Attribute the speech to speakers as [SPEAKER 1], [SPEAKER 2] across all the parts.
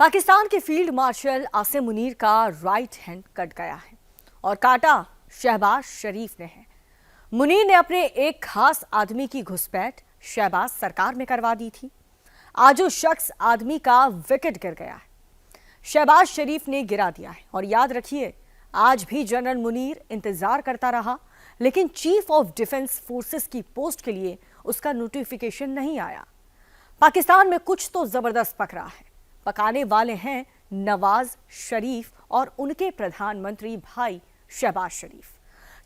[SPEAKER 1] पाकिस्तान के field marshal Asim Munir का right hand cut गया है और काटा शहबाज शरीफ ने है। मुनीर ने अपने एक खास आदमी की घुसपैठ शहबाज सरकार में करवा दी थी। आज उस शख्स आदमी का विकेट गिर गया है, शहबाज शरीफ ने गिरा दिया है। और याद रखिए, आज भी जनरल मुनीर इंतजार करता रहा, लेकिन चीफ ऑफ डिफेंस फोर्सेस की पोस्ट के लिए उसका नोटिफिकेशन नहीं आया। पाकिस्तान में कुछ तो जबरदस्त पक रहा है। पकाने वाले हैं नवाज शरीफ और उनके प्रधानमंत्री भाई शहबाज शरीफ।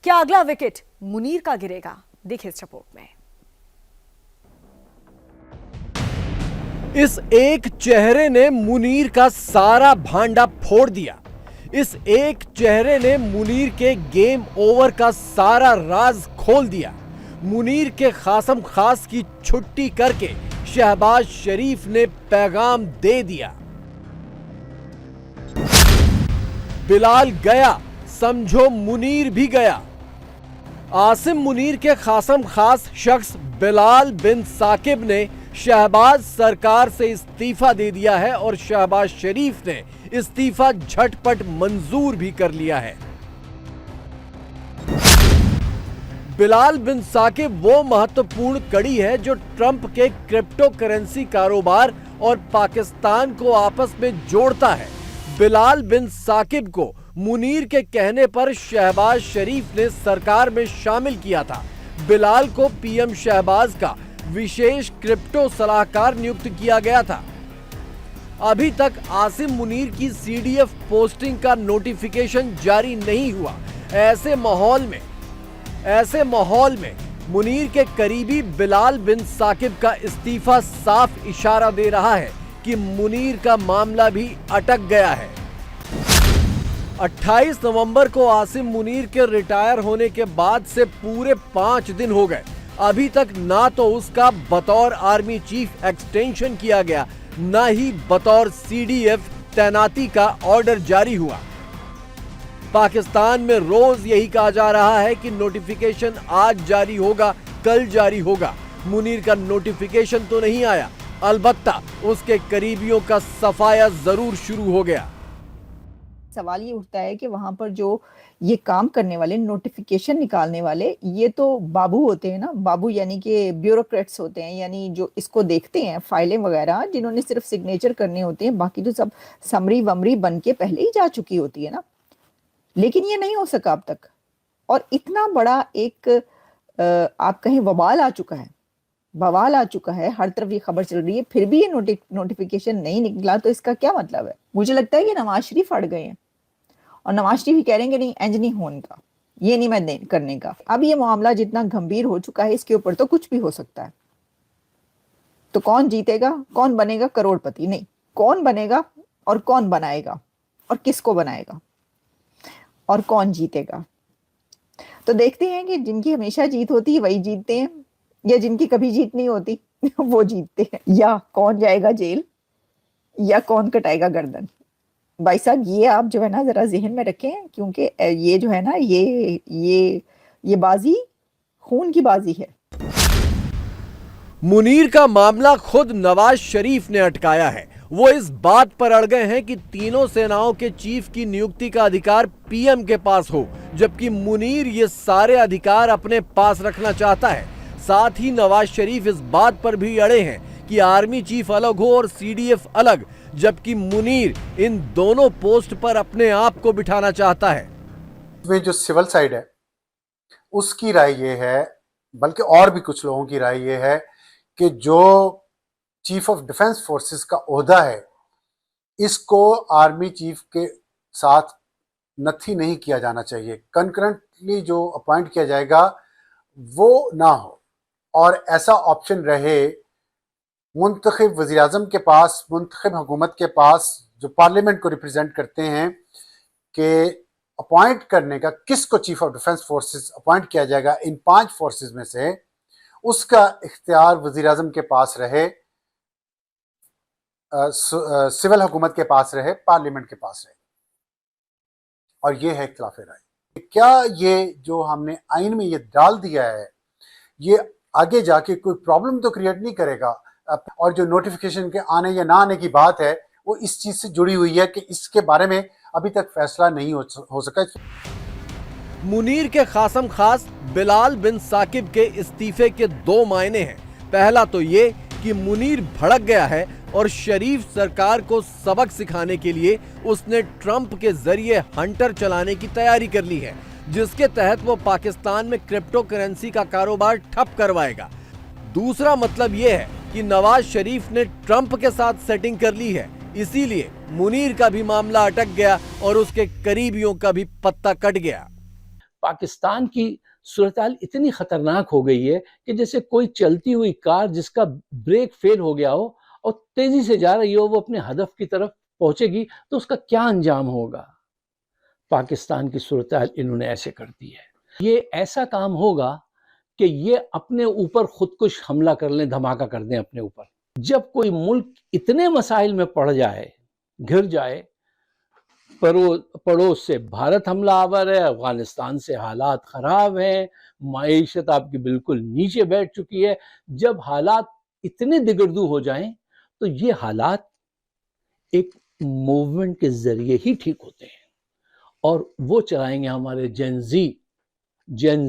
[SPEAKER 1] क्या अगला विकेट मुनीर का गिरेगा? देखिए इस रिपोर्ट में।
[SPEAKER 2] इस एक चेहरे ने मुनीर का सारा भांडा फोड़ दिया। इस एक चेहरे ने मुनीर के गेम ओवर का सारा राज खोल दिया। मुनीर के खासम खास की छुट्टी करके शहबाज शरीफ ने पैगाम दे दिया। बिलाल गया, समझो मुनीर भी गया। आसिम मुनीर के खासम खास शख्स बिलाल बिन साकिब ने शहबाज सरकार से इस्तीफा दे दिया है और शहबाज शरीफ ने इस्तीफा झटपट मंजूर भी कर लिया है। बिलाल बिन साकिब वो महत्वपूर्ण कड़ी है जो ट्रंप के क्रिप्टो करेंसी कारोबार और पाकिस्तान को आपस में जोड़ता है। बिलाल बिन साकिब को मुनीर के कहने पर शहबाज शरीफ ने सरकार में शामिल किया था। बिलाल को पीएम शहबाज का विशेष क्रिप्टो सलाहकार नियुक्त किया गया था। अभी तक आसिम मुनीर की सीडीएफ पोस्टिंग का नोटिफिकेशन जारी नहीं हुआ। ऐसे माहौल में मुनीर के करीबी बिलाल बिन साकिब का इस्तीफा साफ इशारा दे रहा है कि मुनीर का मामला भी अटक गया है। 28 नवंबर को आसिम मुनीर के रिटायर होने के बाद से पूरे 5 दिन हो गए। अभी तक ना तो उसका बतौर आर्मी चीफ एक्सटेंशन किया गया, ना ही बतौर सीडीएफ तैनाती का ऑर्डर जारी हुआ। पाकिस्तान में रोज यही कहा जा रहा है कि नोटिफिकेशन आज जारी होगा, कल जारी होगा। मुनीर का नोटिफिकेशन तो नहीं आया, अलबत्ता उसके करीबियों का सफाया जरूर शुरू हो गया।
[SPEAKER 3] सवाल ये उठता है कि वहां पर जो ये काम करने वाले, नोटिफिकेशन निकालने वाले, ये तो बाबू होते हैं ना। बाबू यानी कि ब्यूरोक्रेट्स होते हैं, यानी जो इसको देखते हैं फाइलें वगैरह, जिन्होंने सिर्फ सिग्नेचर करने होते हैं, बाकी तो सब समरी वमरी बन के पहले ही जा चुकी होती है ना। लेकिन ये नहीं हो सका अब तक, और इतना बड़ा एक आप कहें बवाल आ चुका है, बवाल आ चुका है, हर तरफ ये खबर चल रही है, फिर भी ये नोटिफिकेशन नहीं निकला। तो इसका क्या मतलब है? मुझे लगता है कि नवाज शरीफ अड़ गए हैं और नवाज शरीफ ही कह रहे हैं कि नहीं, इंज नहीं होने का, ये नहीं मैं करने का। अब ये मामला जितना गंभीर हो चुका है, इसके ऊपर तो कुछ भी हो सकता है। तो कौन जीतेगा, कौन बनेगा करोड़पति? नहीं, कौन बनेगा और कौन बनाएगा और किसको बनाएगा और कौन जीतेगा? तो देखते हैं कि जिनकी हमेशा जीत होती है वही जीतते हैं, या जिनकी कभी जीत नहीं होती वो जीतते हैं। या कौन जाएगा जेल या कौन कटाएगा गर्दन। भाई साहब, ये आप जो है ना जरा जहन में रखें, क्योंकि ये जो है ना, ये बाजी खून की बाजी है।
[SPEAKER 2] मुनीर का मामला खुद नवाज शरीफ ने अटकाया है। वो इस बात पर अड़ गए हैं कि तीनों सेनाओं के चीफ की नियुक्ति का अधिकार पीएम के पास हो, जबकि मुनीर ये सारे अधिकार अपने पास रखना चाहता है। साथ ही नवाज शरीफ इस बात पर भी अड़े हैं कि आर्मी चीफ अलग हो और सीडीएफ अलग, जबकि मुनीर इन दोनों पोस्ट पर अपने आप को बिठाना चाहता है।
[SPEAKER 4] में जो सिविल साइड है उसकी राय ये है, बल्कि और भी कुछ लोगों की राय ये है कि जो चीफ ऑफ डिफेंस फोर्सेस का ओहदा है, इसको आर्मी चीफ के साथ नथी नहीं किया जाना चाहिए। कंकरेंटली जो अपॉइंट किया जाएगा वो ना हो, और ऐसा ऑप्शन रहे मुंतखब वज़ीर आज़म के पास, मुंतखब हुकूमत के पास, जो पार्लियामेंट को रिप्रेजेंट करते हैं, कि अपॉइंट करने का किसको chief of defence forces appoint किया जाएगा इन 5 फोर्सेस में से, उसका इख्तियार वज़ीर आज़म के पास रहे, सिविल हुकूमत के पास रहे, पार्लियामेंट के पास रहे। और ये है इख्तिलाफ राय। क्या ये जो हमने आइन में ये डाल दिया है, ये आगे जाके कोई प्रॉब्लम तो क्रिएट नहीं करेगा? और जो नोटिफिकेशन के आने या ना आने की बात है, वो इस चीज से जुड़ी हुई है कि इसके बारे में अभी तक फैसला नहीं हो सका।
[SPEAKER 2] मुनीर के खासम खास बिलाल बिन साकिब के इस्तीफे के दो मायने हैं। पहला तो ये कि मुनीर भड़क गया है और शरीफ सरकार को सबक सिखाने के लिए उसने ट्रंप के जरिए हंटर चलाने की तैयारी कर ली है, जिसके तहत वो पाकिस्तान में क्रिप्टो करेंसी का कारोबार ठप करवाएगा। दूसरा मतलब ये है कि नवाज शरीफ ने ट्रंप के साथ सेटिंग कर ली है, इसीलिए मुनीर का भी मामला अटक गया और उसके करीबियों का भी पत्ता कट गया।
[SPEAKER 5] पाकिस्तान की सूरत-हाल इतनी खतरनाक हो गई है कि जैसे कोई चलती हुई कार जिसका ब्रेक फेल हो गया हो और तेजी से जा रही हो, वो अपने हदफ की तरफ पहुंचेगी तो उसका क्या अंजाम होगा। पाकिस्तान की सूरत-हाल इन्होंने ऐसे कर दी है। ये ऐसा काम होगा कि ये अपने ऊपर खुदकुश हमला कर लें, धमाका कर दें अपने ऊपर। जब कोई मुल्क इतने मसाइल में पड़ जाए, घिर जाए, पड़ोस से भारत हमलावर है, अफगानिस्तान से हालात खराब हैं, माईशत आपकी बिल्कुल नीचे बैठ चुकी है, जब हालात इतने दिगरदू हो जाएं तो ये हालात एक मूवमेंट के जरिए ही ठीक होते हैं और वो चलाएंगे हमारे जेन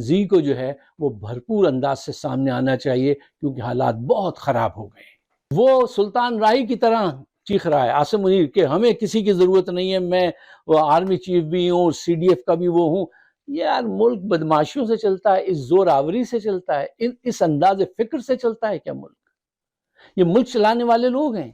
[SPEAKER 5] जी को जो है वो भरपूर अंदाज से सामने आना चाहिए, क्योंकि हालात बहुत खराब हो गए। वो सुल्तान राही की तरह चीख रहा है आसिम मुनीर के हमें किसी की जरूरत नहीं है, मैं वो आर्मी चीफ भी हूँ, CDF का भी वो हूँ। यार मुल्क बदमाशियों से चलता है, इस जोर आवरी से चलता है, इस अंदाज़े फिक्र से चलता है क्या मुल्क? ये मुल्क चलाने वाले लोग हैं।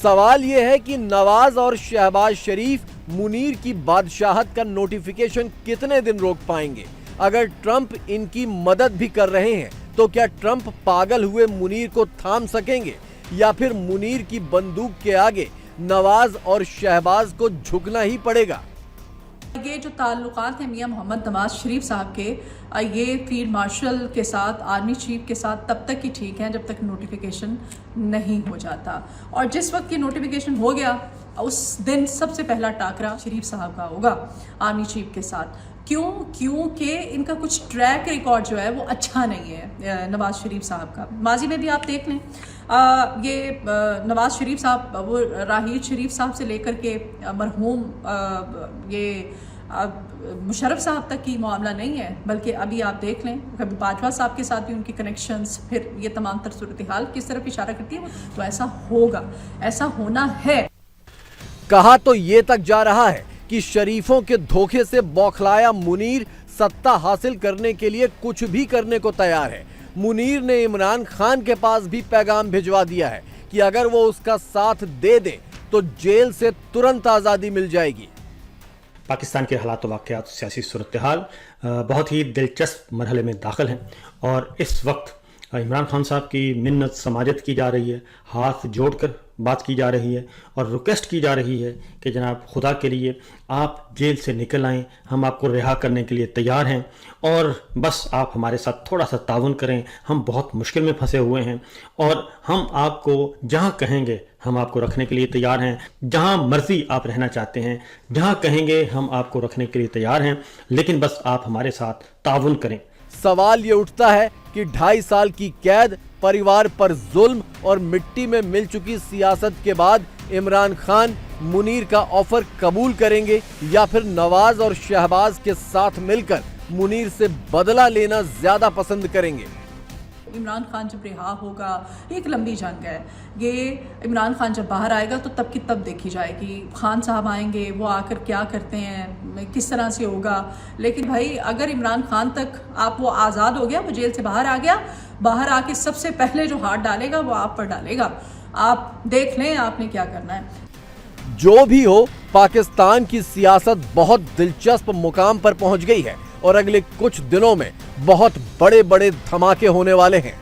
[SPEAKER 2] सवाल यह है कि नवाज और शहबाज शरीफ मुनीर की बादशाहत का नोटिफिकेशन कितने दिन रोक पाएंगे। अगर ट्रंप इनकी मदद भी कर रहे हैं तो क्या ट्रंप पागल हुए मुनीर को थाम सकेंगे या फिर मुनीर की बंदूक के आगे नवाज और शहबाज को झुकना ही पड़ेगा।
[SPEAKER 6] ये जो ताल्लुकात हैं मियां मोहम्मद नवाज शरीफ साहब के, ये फील्ड मार्शल के साथ, आर्मी चीफ के साथ तब तक ही ठीक है जब तक नोटिफिकेशन नहीं हो जाता। और जिस वक्त ये नोटिफिकेशन हो गया उस दिन सबसे पहला टाकरा शरीफ साहब का होगा आर्मी चीफ के साथ। क्योंकि इनका कुछ ट्रैक रिकॉर्ड जो है वो अच्छा नहीं है नवाज शरीफ साहब का। माजी में भी आप देख लें, ये नवाज शरीफ साहब वो राहील शरीफ साहब से लेकर के मरहूम ये मुशर्रफ साहब तक की मामला नहीं है, बल्कि अभी आप देख लें कभी बाजवा साहब के साथ भी उनकी कनेक्शंस, फिर ये तमाम तर सूरत हाल किस तरफ इशारा करती है। तो ऐसा होगा, ऐसा होना है।
[SPEAKER 2] कहा तो ये तक जा रहा है कि शरीफों के धोखे से बौखलाया मुनीर सत्ता हासिल करने के लिए कुछ भी करने को तैयार है। मुनीर ने इमरान खान के पास भी पैगाम भिजवा दिया है कि अगर वो उसका साथ दे दे तो जेल से तुरंत आज़ादी मिल जाएगी।
[SPEAKER 7] पाकिस्तान के हालात वाक़यात सियासी सूरत हाल बहुत ही दिलचस्प मरहले में दाखिल हैं और इस वक्त इमरान खान साहब की मिन्नत समाजत की जा रही है, हाथ जोड़कर बात की जा रही है और रिक्वेस्ट की जा रही है कि जनाब खुदा के लिए आप जेल से निकल आएँ, हम आपको रिहा करने के लिए तैयार हैं और बस आप हमारे साथ थोड़ा सा ताउन करें, हम बहुत मुश्किल में फंसे हुए हैं और हम आपको जहां कहेंगे हम आपको रखने के लिए तैयार हैं, जहां मर्जी आप रहना चाहते हैं, जहां कहेंगे हम आपको रखने के लिए तैयार हैं, लेकिन बस आप हमारे साथ ताउन करें।
[SPEAKER 2] सवाल ये उठता है कि 2.5 साल की कैद, परिवार पर जुल्म और मिट्टी में मिल चुकी सियासत के बाद इमरान खान मुनीर का ऑफर कबूल करेंगे या फिर नवाज और शहबाज के साथ मिलकर मुनीर से बदला लेना ज्यादा पसंद करेंगे।
[SPEAKER 6] इमरान खान जब रिहा होगा, एक लंबी जंग है ये। इमरान खान जब बाहर आएगा तो तब की तब देखी जाएगी। खान साहब आएंगे, वो आकर क्या करते हैं, किस तरह से होगा। लेकिन भाई अगर इमरान खान तक आप वो आज़ाद हो गया, वो जेल से बाहर आ गया, बाहर आके सबसे पहले जो हाथ डालेगा वो आप पर डालेगा। आप देख लें आपने क्या करना है।
[SPEAKER 2] जो भी हो, पाकिस्तान की सियासत बहुत दिलचस्प मुकाम पर पहुंच गई है और अगले कुछ दिनों में बहुत बड़े बड़े धमाके होने वाले हैं।